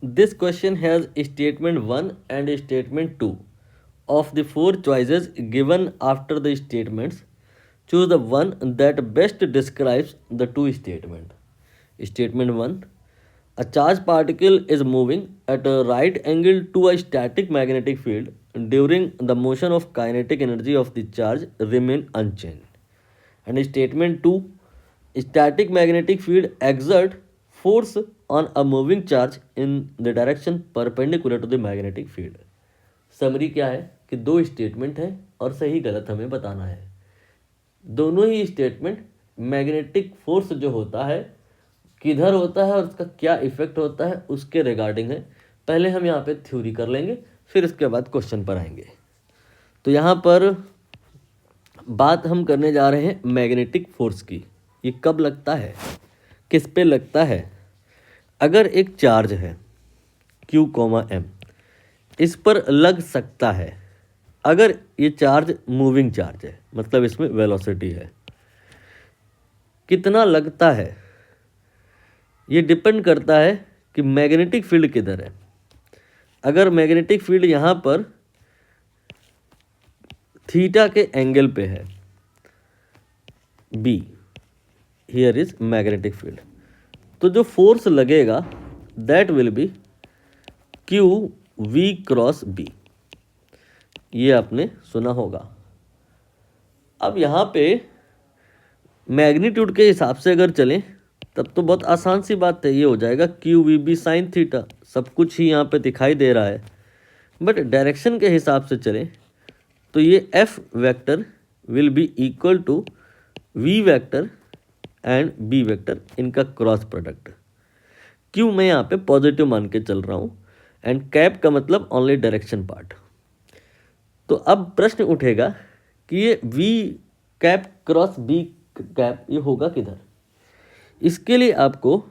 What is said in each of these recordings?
This question has statement 1 and statement 2. Of the four choices given after the statements, choose the one that best describes the two statements. Statement 1. A charged particle is moving at a right angle to a static magnetic field during the motion of kinetic energy of the charge remain unchanged. And statement 2, static magnetic field exert force on a moving charge in the direction perpendicular to the magnetic field. Summary क्या है कि दो statement है और सही गलत हमें बताना है। दोनों ही स्टेटमेंट मैग्नेटिक फोर्स जो होता है किधर होता है और उसका क्या इफेक्ट होता है उसके रिगार्डिंग है। पहले हम यहाँ पे थ्योरी कर लेंगे, फिर इसके बाद क्वेश्चन पर आएंगे। तो यहाँ पर बात हम करने जा रहे हैं मैग्नेटिक फोर्स की। ये कब लगता है, किस पे लगता है? अगर एक चार्ज है Q, M, इस पर लग सकता है। अगर ये चार्ज मूविंग चार्ज है, मतलब इसमें वेलोसिटी है। कितना लगता है ये डिपेंड करता है कि मैग्नेटिक फील्ड किधर है। अगर मैग्नेटिक फील्ड यहाँ पर थीटा के एंगल पे है, B, here is magnetic field, तो जो फोर्स लगेगा that will be QV cross B। ये आपने सुना होगा। अब यहाँ पे मैग्नीट्यूड के हिसाब से अगर चलें तब तो बहुत आसान सी बात है, ये हो जाएगा QVB साइन थीटा। सब कुछ ही यहाँ पे दिखाई दे रहा है। बट डायरेक्शन के हिसाब से चलें तो ये F vector will be equal to V vector and B vector, इनका क्रॉस प्रोडक्ट। Q मैं यहाँ पे पॉजिटिव मान के चल रहा हूँ एंड कैप का मतलब ओनली डायरेक्शन पार्ट। तो अब प्रश्न उठेगा कि ये V cap cross B cap ये होगा किधर। इसके लिए आपको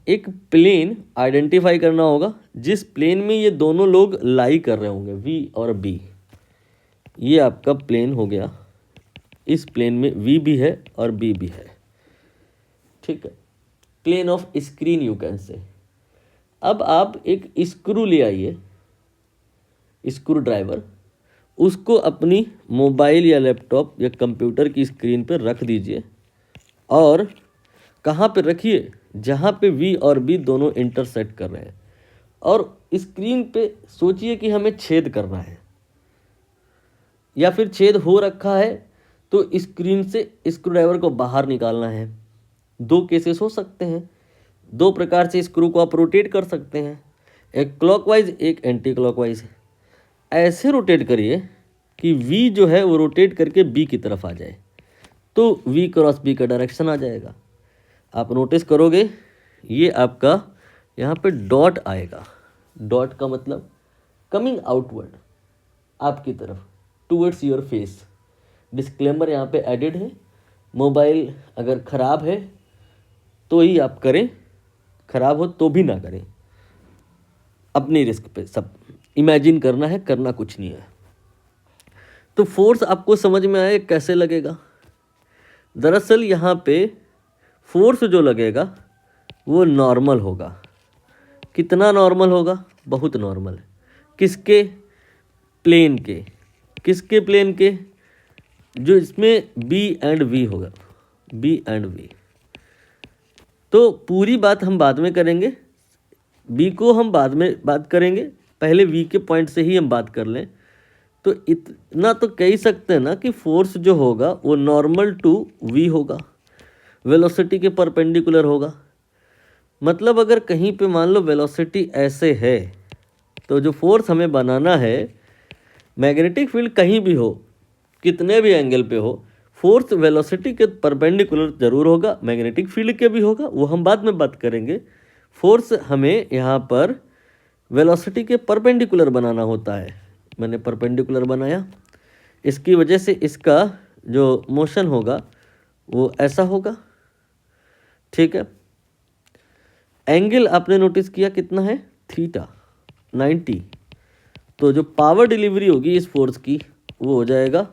एक प्लेन आइडेंटिफाई करना होगा जिस प्लेन में ये दोनों लोग लाई कर रहे होंगे, V और B। ये आपका प्लेन हो गया। इस प्लेन में V भी है और B भी है, ठीक है। Plane of screen you can say. अब आप एक स्क्रू ले आइए, स्क्रू ड्राइवर, उसको अपनी मोबाइल या लैपटॉप या कंप्यूटर की स्क्रीन पर रख दीजिए और कहाँ पे रखिए, जहाँ पे V और B दोनों इंटरसेक्ट कर रहे हैं। और स्क्रीन पे सोचिए कि हमें छेद करना है या फिर छेद हो रखा है तो स्क्रीन से स्क्रू ड्राइवर को बाहर निकालना है। दो केसेस हो सकते हैं, दो प्रकार से स्क्रू को आप रोटेट कर सकते हैं, एक क्लॉकवाइज एक एंटी क्लॉकवाइज। ऐसे रोटेट करिए कि V जो है वो रोटेट करके B की तरफ आ जाए, तो V क्रॉस B का डायरेक्शन आ जाएगा। आप नोटिस करोगे ये आपका यहाँ पे डॉट आएगा। डॉट का मतलब कमिंग आउटवर्ड, आपकी तरफ, टूवर्ड्स योर फेस। डिस्क्लेमर यहाँ पे एडेड है। मोबाइल अगर ख़राब है तो ही आप करें, ख़राब हो तो भी ना करें, अपनी रिस्क पे। सब इमेजिन करना है, करना कुछ नहीं है। तो फोर्स आपको समझ में आए कैसे लगेगा। दरअसल यहाँ पे फोर्स जो लगेगा वो नॉर्मल होगा। कितना नॉर्मल होगा? बहुत नॉर्मल। किसके? प्लेन के। किसके प्लेन के? जो इसमें B एंड V होगा, B एंड V। तो पूरी बात हम बाद में करेंगे, B को हम बाद में बात करेंगे, पहले V के पॉइंट से ही हम बात कर लें। तो इतना तो कह ही सकते हैं ना कि फोर्स जो होगा वो नॉर्मल टू V होगा, वेलोसिटी के परपेंडिकुलर होगा। मतलब अगर कहीं पे मान लो वेलोसिटी ऐसे है तो जो फोर्स हमें बनाना है, मैग्नेटिक फील्ड कहीं भी हो, कितने भी एंगल पे हो, फोर्स वेलोसिटी के परपेंडिकुलर जरूर होगा, मैग्नेटिक फील्ड के भी होगा, वो हम बाद में बात करेंगे। फोर्स हमें यहाँ पर वेलोसिटी के परपेंडिकुलर बनाना होता है। मैंने परपेंडिकुलर बनाया, इसकी वजह से इसका जो मोशन होगा वो ऐसा होगा, ठीक है। एंगल आपने नोटिस किया कितना है? थीटा 90। तो जो पावर डिलीवरी होगी इस फोर्स की वो हो जाएगा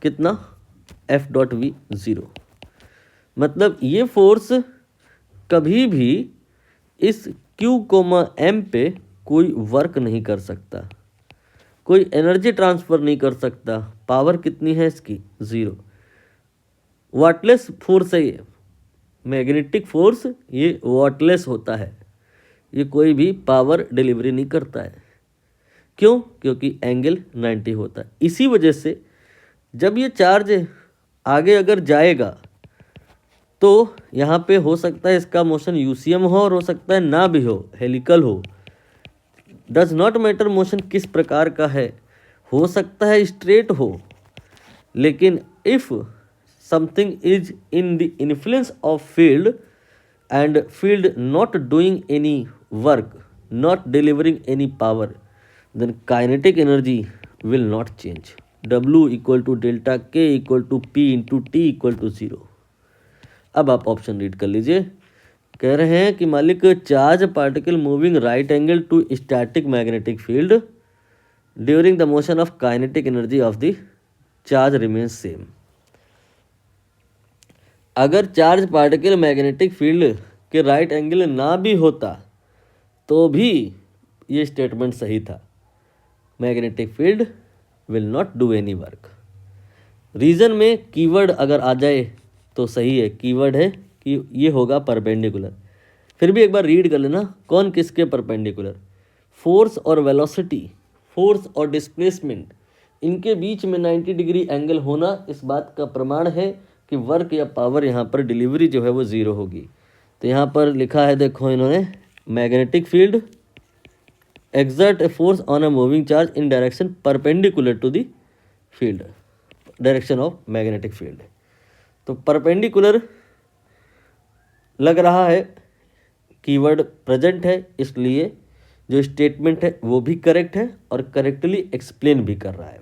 कितना? F.V 0। मतलब ये फोर्स कभी भी इस Q, M पे कोई वर्क नहीं कर सकता, कोई एनर्जी ट्रांसफर नहीं कर सकता। पावर कितनी है इसकी? 0। वाटलेस फोर्स है ये, मैग्नेटिक फोर्स ये वाटलेस होता है, ये कोई भी पावर डिलीवरी नहीं करता है। क्यों? क्योंकि एंगल 90 होता है। इसी वजह से जब ये चार्ज आगे अगर जाएगा तो यहाँ पे हो सकता है इसका मोशन यूसीएम हो और हो सकता है ना भी हो, हेलिकल हो। डज नॉट मैटर मोशन किस प्रकार का है, हो सकता है स्ट्रेट हो, लेकिन if something is in the influence of field and field not doing any work, not delivering any power, then kinetic energy will not change. W equal to delta K equal to P into T equal to 0. अब आप option read कर लीजिए। कह रहे हैं कि मालिक charge particle moving right angle to static magnetic field during the motion of kinetic energy of the charge remains same. अगर चार्ज पार्टिकल मैग्नेटिक फील्ड के राइट एंगल ना भी होता तो भी ये स्टेटमेंट सही था, magnetic field will not do any work. Reason में कीवर्ड अगर आ जाए तो सही है, कीवर्ड है कि ये होगा परपेंडिकुलर। फिर भी एक बार रीड कर लेना, कौन किसके परपेंडिकुलर? फोर्स और वेलोसिटी, फोर्स और डिस्प्लेसमेंट, इनके बीच में 90 डिग्री एंगल होना इस बात का प्रमाण है कि वर्क या पावर यहाँ पर डिलीवरी जो है वो 0 होगी। तो यहाँ पर लिखा है, देखो इन्होंने, magnetic field exert a force on a moving charge in direction perpendicular to the field, direction of magnetic field। तो perpendicular लग रहा है, कीवर्ड प्रेजेंट है, इसलिए जो स्टेटमेंट है वो भी करेक्ट है और करेक्टली एक्सप्लेन भी कर रहा है।